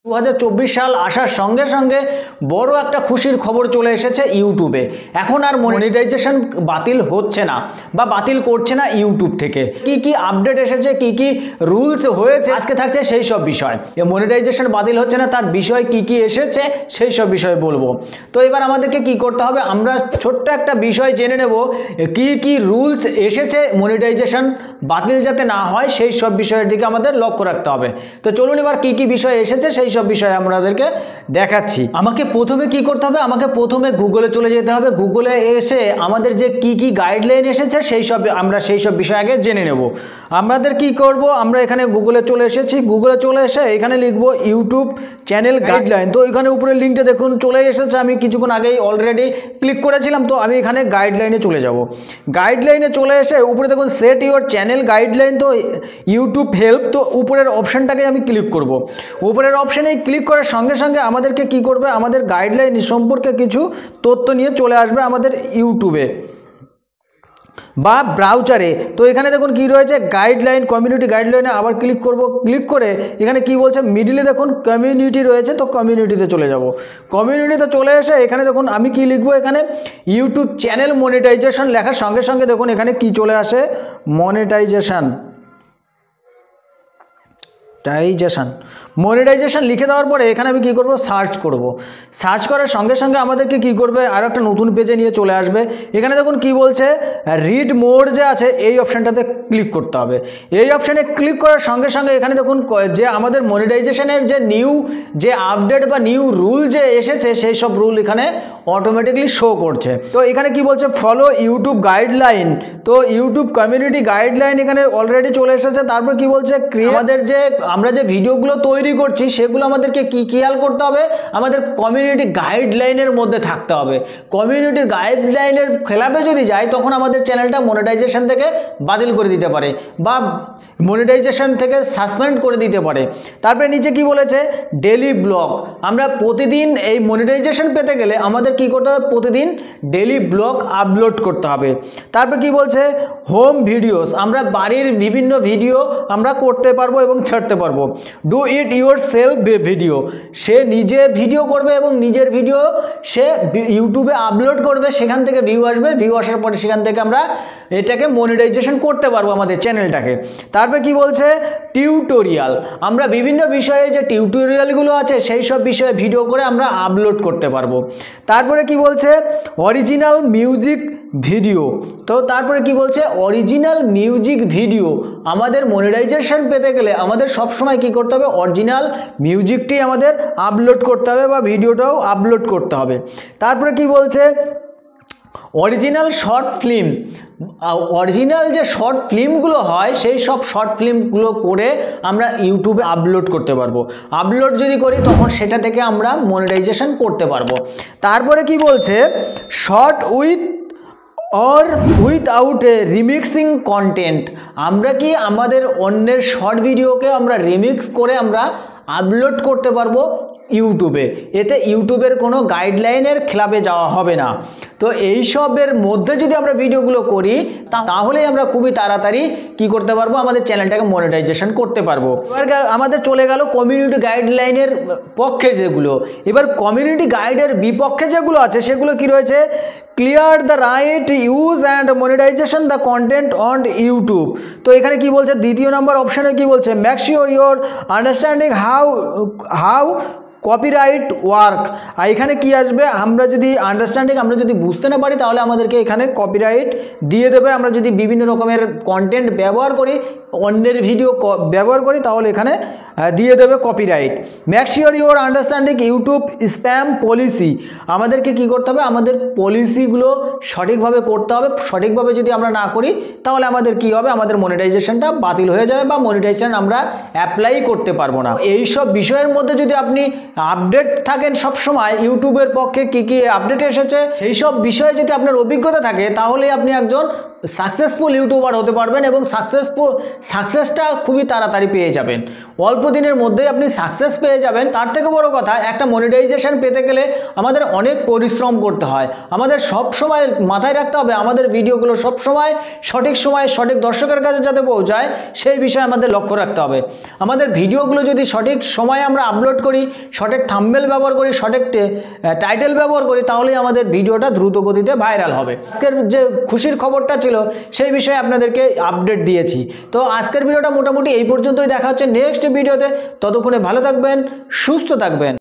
2024 সাল আসার সঙ্গে সঙ্গে বড় একটা খুশির খবর চলে এসেছে ইউটিউবে। এখন আর মনিটাইজেশন বাতিল হচ্ছে না বা বাতিল করছে না ইউটিউব থেকে। কি কি আপডেট এসেছে, কি কি রুলস হয়েছে, আজকে থাকছে সেই সব বিষয়। মনিটাইজেশন বাতিল হচ্ছে না তার বিষয় কি কি এসেছে সেই সব বিষয় বলবো। তো এবার আমাদেরকে কি করতে হবে, আমরা ছোট্ট একটা বিষয় জেনে নেব কি কি রুলস এসেছে মনিটাইজেশন বাতিল যাতে না হয় সেই সব বিষয়ের দিকে আমাদের লক্ষ্য রাখতে হবে। তো চলুন এবার কি কি বিষয় এসেছে সেই সব বিষয়ে আমাদেরকে দেখাচ্ছি। আমাকে প্রথমে কি করতে হবে, আমাকে প্রথমে গুগলে চলে যেতে হবে। গুগলে এসে আমাদের যে কি কি গাইডলাইন এসেছে সেই সব বিষয় আগে জেনে নেব। আমাদের কি করব, আমরা এখানে গুগলে চলে এসেছি। গুগলে চলে এসে এখানে লিখব ইউটিউব চ্যানেল গাইডলাইন। তো এখানে উপরে লিঙ্কটা দেখুন চলে এসেছে, আমি কিছুক্ষণ আগেই অলরেডি ক্লিক করেছিলাম। তো আমি এখানে গাইডলাইনে চলে যাব। গাইডলাইনে চলে এসে উপরে দেখুন সেট ইউর চ্যানেল গাইডলাইন, তো ইউটিউব হেল্প, তো উপরের অপশানটাকে আমি ক্লিক করব। উপরের অপশানে ক্লিক করার সঙ্গে সঙ্গে আমাদেরকে কি করবে, আমাদের গাইডলাইন সম্পর্কে কিছু তথ্য নিয়ে চলে আসবে আমাদের ইউটিউবে বা ব্রাউজারে। তো এখানে দেখুন কি রয়েছে গাইডলাইন, কমিউনিটি গাইডলাইনে আবার ক্লিক করব। ক্লিক করে এখানে কি বলছে, মিডিলে দেখুন কমিউনিটি রয়েছে, তো কমিউনিটিতে চলে যাব। কমিউনিটিতে চলে এসে এখানে দেখুন আমি কি লিখব, এখানে ইউটিউব চ্যানেল মনিটাইজেশন লেখার সঙ্গে সঙ্গে দেখুন এখানে কি চলে আসে, মনিটাইজেশন লিখে দেওয়ার পরে এখানে আমি কি করব, সার্চ করব। সার্চ করার সঙ্গে সঙ্গে আমাদেরকে কি করবে, আর একটা নতুন পেজে নিয়ে চলে আসবে। এখানে দেখুন কি বলছে, রিড মোর যে আছে এই অপশানটাতে ক্লিক করতে হবে। এই অপশানে ক্লিক করার সঙ্গে সঙ্গে এখানে দেখুন যে আমাদের মনিটাইজেশনের যে নিউ যে আপডেট বা নিউ রুল যে এসেছে সেই সব রুল এখানে অটোমেটিকলি শো করছে। তো এখানে কি বলছে, ফলো ইউটিউব গাইডলাইন, তো ইউটিউব কমিউনিটি গাইডলাইন এখানে অলরেডি চলে এসেছে। তারপর কি বলছে, আমাদের যে আমরা যে ভিডিওগুলো তৈরি করছি সেগুলো আমাদেরকে কি খেয়াল করতে হবে, আমাদের কমিউনিটি গাইডলাইনের মধ্যে থাকতে হবে। কমিউনিটির গাইডলাইনের খেলাপে যদি যায় তখন আমাদের চ্যানেলটা মনিটাইজেশন থেকে বাতিল করে দিতে পারে বা মনিটাইজেশন থেকে সাসপেন্ড করে দিতে পারে। তারপরে নিচে কি বলেছে, ডেলি ব্লগ, আমরা প্রতিদিন এই মনিটাইজেশন পেতে গেলে আমাদের কি করতে হবে, প্রতিদিন ডেলি ব্লগ আপলোড করতে হবে। তারপর কি বলছে, হোম ভিডিওস, আমরা বাড়ির বিভিন্ন ভিডিও আমরা করতে পারবো এবং ছাড়তে পারবো। Do it yourself video, সে নিজে ভিডিও করবে এবং নিজের ভিডিও সে ইউটিউবে আপলোড করবে, সেখান থেকে ভিউ আসবে, ভিউ আসার পরে সেখান থেকে আমরা এটাকে মনিটাইজেশন করতে পারবো আমাদের চ্যানেলটাকে। তারপরে কি বলছে, টিউটোরিয়াল, আমরা বিভিন্ন বিষয়ে যে টিউটোরিয়ালগুলো আছে সেই সব বিষয়ে ভিডিও করে আমরা আপলোড করতে পারবো। তারপরে কি বলছে, অরিজিনাল মিউজিক ভিডিও, তো তারপরে কি বলছে, অরিজিনাল মিউজিক ভিডিও, আমাদের মনিটাইজেশন পেতে গেলে আমাদের সবসময় কি করতে হবে, অরিজিনাল মিউজিকটি আমাদের আপলোড করতে হবে বা ভিডিওটাও আপলোড করতে হবে। তারপরে কি বলছে, অরিজিনাল শর্ট ফিল্ম, অরিজিনাল যে শর্ট ফিল্মগুলো হয় সেই সব শর্ট ফিল্মগুলো করে আমরা ইউটিউবে আপলোড করতে পারবো। আপলোড যদি করি তখন সেটা থেকে আমরা মনিটাইজেশন করতে পারবো। তারপরে কি বলছে, শর্ট উইথআউট এ রিমিক্সিং কন্টেন্ট, আমরা কি আমাদের অন্যের শর্ট ভিডিওকে আমরা রিমিক্স করে আমরা আপলোড করতে পারবো ইউটিউবে, এতে ইউটিউবের কোনো গাইডলাইনের খেলাপে যাওয়া হবে না। তো এই সবের মধ্যে যদি আমরা ভিডিওগুলো করি তাহলেই আমরা খুবই তাড়াতাড়ি কি করতে পারবো, আমাদের চ্যানেলটাকে মনিটাইজেশন করতে পারবো। এবার আমাদের চলে গেল কমিউনিটি গাইডলাইনের পক্ষে যেগুলো। এবার কমিউনিটি গাইডের বিপক্ষে যেগুলো আছে সেগুলো কি রয়েছে, clear the right use and monetization the content on YouTube. তো এখানে কি বলছে, দ্বিতীয় নম্বর অপশানে কি বলছে, make sure your understanding how copyright work. আর এখানে কি আসবে, আমরা যদি আন্ডারস্ট্যান্ডিং আমরা যদি বুঝতে না পারি তাহলে আমাদেরকে এখানে কপিরাইট দিয়ে দেবে। আমরা যদি বিভিন্ন রকমের কন্টেন্ট ব্যবহার করি, অন্যের ভিডিও ব্যবহার করি তাহলে এখানে দিয়ে দেবে copyright. Make sure your understanding YouTube spam policy, আমাদেরকে কি করতে হবে, আমাদের পলিসিগুলো সঠিকভাবে করতে হবে। সঠিকভাবে যদি আমরা না করি তাহলে আমাদের কি হবে, আমাদের মনিটাইজেশনটা বাতিল হয়ে যাবে বা মনিটাইজেশন আমরা অ্যাপ্লাই করতে পারবো না। এই সব বিষয়ের মধ্যে যদি আপনি আপডেট থাকেন সব সময় ইউটিউবের পক্ষে কি কি আপডেট এসেছে সেই সব বিষয়ে যদি আপনার অভিজ্ঞতা থাকে তাহলে আপনি একজন সাকসেসফুল ইউটিউবার হতে পারবেন এবং সাকসেসটা খুবই তাড়াতাড়ি পেয়ে যাবেন। অল্প দিনের মধ্যেই আপনি সাকসেস পেয়ে যাবেন। তার থেকে বড় কথা, একটা মনিটাইজেশন পেতে গেলে আমাদের অনেক পরিশ্রম করতে হয়। আমাদের সব সময় মাথায় রাখতে হবে আমাদের ভিডিওগুলো সব সময় সঠিক সময়ে সঠিক দর্শকের কাছে যাতে পৌঁছায় সেই বিষয়ে আমাদের লক্ষ্য রাখতে হবে। আমাদের ভিডিওগুলো যদি সঠিক সময়ে আমরা আপলোড করি, সঠিক থাম্বনেল ব্যবহার করি, সঠিক টাইটেল ব্যবহার করি, তাহলেই আমাদের ভিডিওটা দ্রুত গতিতে ভাইরাল হবে। আজকের যে খুশির খবরটা ছিল সেই বিষয়ে আপনাদেরকে আপডেট দিয়েছি। তো আজকের ভিডিওটা মোটামুটি এই পর্যন্তই। দেখা হচ্ছে নেক্সট ভিডিওতে। ততক্ষণে ভালো থাকবেন, সুস্থ থাকবেন।